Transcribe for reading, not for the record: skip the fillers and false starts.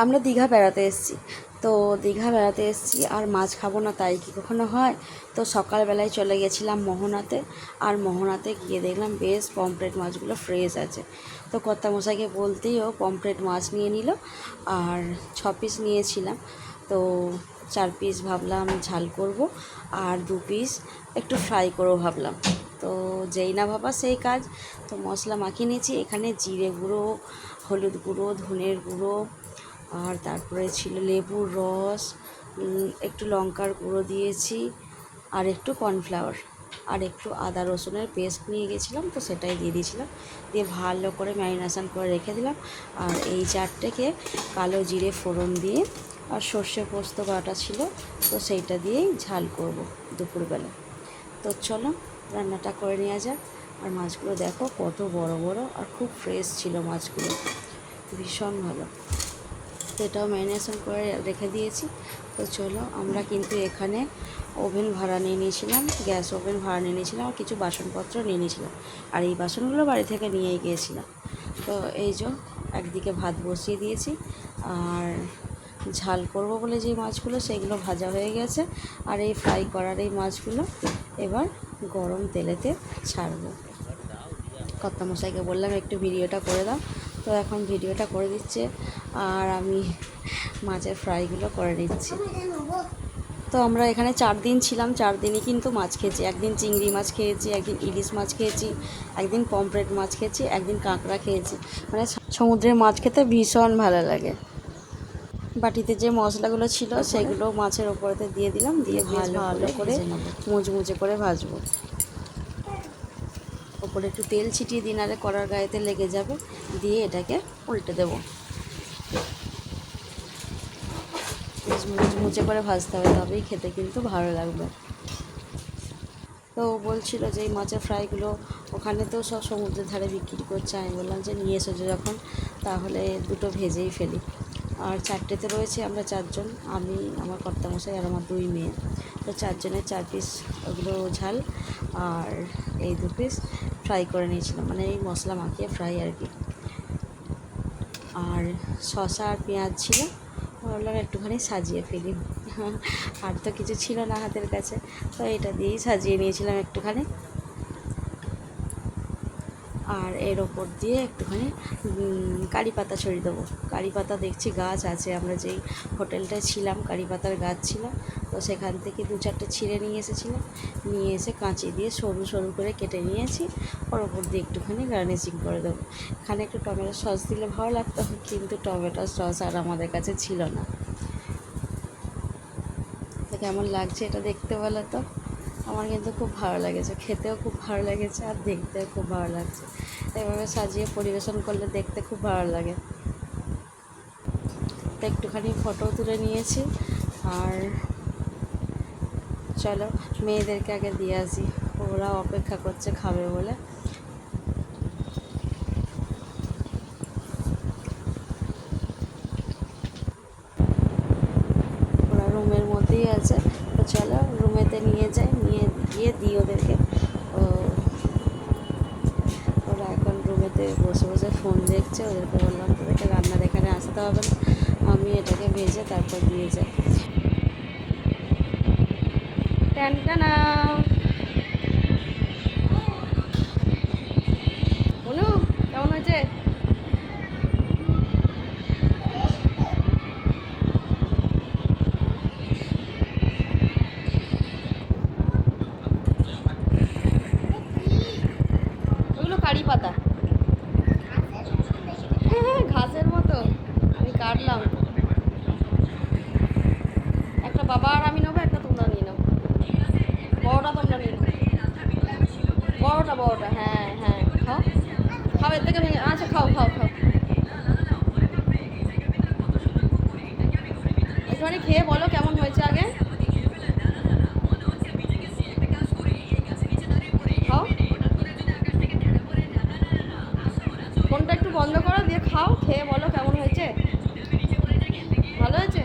আমরা দীঘা বেড়াতে এসেছি। তো দীঘা বেড়াতে এসেছি আর মাছ খাবো না তাই কি কখনো হয়? তো সকালবেলায় চলে গেছিলাম মোহনাতে। আর মোহনাতে গিয়ে দেখলাম বেশ পমফ্রেট মাছগুলো ফ্রেশ আছে। তো কর্তামশাইকে বলতেই ও পমফ্রেট মাছ নিয়ে নিল। আর 6 পিস নিয়েছিলাম। তো 4 পিস ভাবলাম ঝাল করব, আর 2 পিস একটু ফ্রাই করবো ভাবলাম। তো যেই না ভাবা সেই কাজ। তো মশলা মাখিয়ে নিয়েছি। এখানে জিরে গুঁড়ো, হলুদ গুঁড়ো, ধনের গুঁড়ো, আর তারপরে ছিল লেবুর রস, একটু লঙ্কার গুঁড়ো দিয়েছি, আর একটু কর্নফ্লাওয়ার, আর একটু আদা রসুনের পেস্ট নিয়ে গেছিলাম, তো সেটাই দিয়ে দিয়েছিলাম। দিয়ে ভালো করে ম্যারিনেশন করে রেখে দিলাম। আর এই চারটেকে কালো জিরে ফোড়ন দিয়ে আর সর্ষে পোস্ত বাটা ছিল, তো সেইটা দিয়েই ঝাল করব দুপুরবেলা। তো চলো রান্নাটা করে নেওয়া যাক। আর মাছগুলো দেখো কত বড় বড় আর খুব ফ্রেশ ছিল মাছগুলো, ভীষণ ভালো। তো এটাও ম্যারিনেশন করে রেখে দিয়েছি। তো চলো, আমরা কিন্তু এখানে ওভেন ভাড়া নিয়ে নিয়েছিলাম, গ্যাস ওভেন ভাড়া নিয়ে নিয়েছিলাম, আর কিছু বাসনপত্র নিয়ে নিয়েছিলাম। আর এই বাসনগুলো বাড়ি থেকে নিয়েই গিয়েছিলাম। তো এই যে একদিকে ভাত বসিয়ে দিয়েছি, আর ঝাল করব বলে যে মাছগুলো সেগুলো ভাজা হয়ে গেছে। আর এই ফ্রাই করার এই মাছগুলো এবার গরম তেলেতে ছাড়বো। কর্তামশাইকে বললাম একটু ভিডিওটা করে দাও, তো এখন ভিডিওটা করে দিচ্ছে আর আমি মাছের ফ্রাইগুলো করে নিচ্ছি। তো আমরা এখানে 4 দিন ছিলাম, 4 দিনই কিন্তু মাছ খেয়েছি। একদিন চিংড়ি মাছ খেয়েছি, একদিন ইলিশ মাছ খেয়েছি, একদিন পমফ্রেট মাছ খেয়েছি, একদিন কাঁকড়া খেয়েছি। মানে সমুদ্রের মাছ খেতে ভীষণ ভালো লাগে। বাটিতে যে মশলাগুলো ছিল সেগুলো মাছের ওপরেতে দিয়ে দিলাম, দিয়ে ভালো করে মুচমুচে করে ভাজবো। ওপরে একটু তেল ছিটিয়ে দিন, আরে কড়ার গায়েতে লেগে যাবে। দিয়ে এটাকে উল্টে দেবো। মুচমুচে করে ভাজতে হবে, তবেই খেতে কিন্তু ভালো লাগবে। তো বলছিল যে এই মাছের ফ্রাইগুলো ওখানে তো সব সমুদ্রের ধারে বিক্রি করছে। আমি বললাম যে নিয়ে এসেছো যখন তাহলে দুটো ভেজেই ফেলি। আর 4টেতে রয়েছে, আমরা 4 জন, আমি, আমার কর্তামশাই আর আমার 2 মেয়ে। তো 4 জনের 4 পিস ওগুলো ঝাল, আর এই 2 পিস ফ্রাই করে নিয়েছিলাম, মানে এই মশলা মাখিয়ে ফ্রাই আর কি। আর শসা আর পেঁয়াজ ছিল, ভাবলাম একটুখানি সাজিয়ে ফেলি। আর তো কিছু ছিল না হাতের কাছে, তো এটা দিয়েই সাজিয়ে নিয়েছিলাম একটুখানি। আর এর ওপর দিয়ে একটুখানি কারি পাতা ছড়িয়ে দেবো। কারি পাতা দেখছি গাছ আছে, আমরা যেই হোটেলটায় ছিলাম কারি পাতার গাছ ছিল। তো সেখান থেকে 2-4টে ছিঁড়ে নিয়ে এসেছিলাম, নিয়ে এসে কাঁচি দিয়ে সরু সরু করে কেটে নিয়েছি। ওর ওপর দিয়ে একটুখানি গার্নিশিং করে দেবো। এখানে একটু টমেটো সস দিলে ভালো লাগতো, কিন্তু টমেটো সস আর আমাদের কাছে ছিল না। তো কেমন লাগছে এটা দেখতে বলো তো? আমার কিন্তু খুব ভালো লেগেছে, খেতেও খুব ভালো লেগেছে, আর দেখতেও খুব ভালো লাগছে। এভাবে সাজিয়ে পরিবেশন করলে দেখতে খুব ভালো লাগে। তো একটুখানি ফটো তুলে নিয়েছি। আর চলো মেয়েদেরকে আগে দিয়ে আসি, ওরা অপেক্ষা করছে খাবে বলে। ওরা রুমের মধ্যেই আছে, তো চলো রুমেতে নিয়ে যাই, নিয়ে গিয়ে দিই ওদেরকে। ওরা এখন রুমেতে বসে বসে ফোন দেখছে। ওদেরকে বললাম তোদেরকে রান্নার এখানে আসতে হবে না, আমি এটাকে ভেজে তারপর দিয়ে যাই। টানটানা বলু, কেমন হয়েছে? ওগুলো কারি পাতা। হ্যাঁ হ্যাঁ, ঘাসের মতো। আমি কাটলাম, একটা বাবা আর আমি নেবো, একটা তোমরা নিয়ে নেবো। বড়টা তোমরা নিয়ে নেবো, বড়টা বড়টা, হ্যাঁ হ্যাঁ, খাও খাও, এর থেকে ভেঙে, আচ্ছা খাও খাও খাও। একটুখানি খেয়ে বলো কেমন হয়েছে আগে, খাও। ফোনটা একটু বন্ধ করো, দিয়ে খাও, খেয়ে বলো কেমন হয়েছে। ভালো হয়েছে?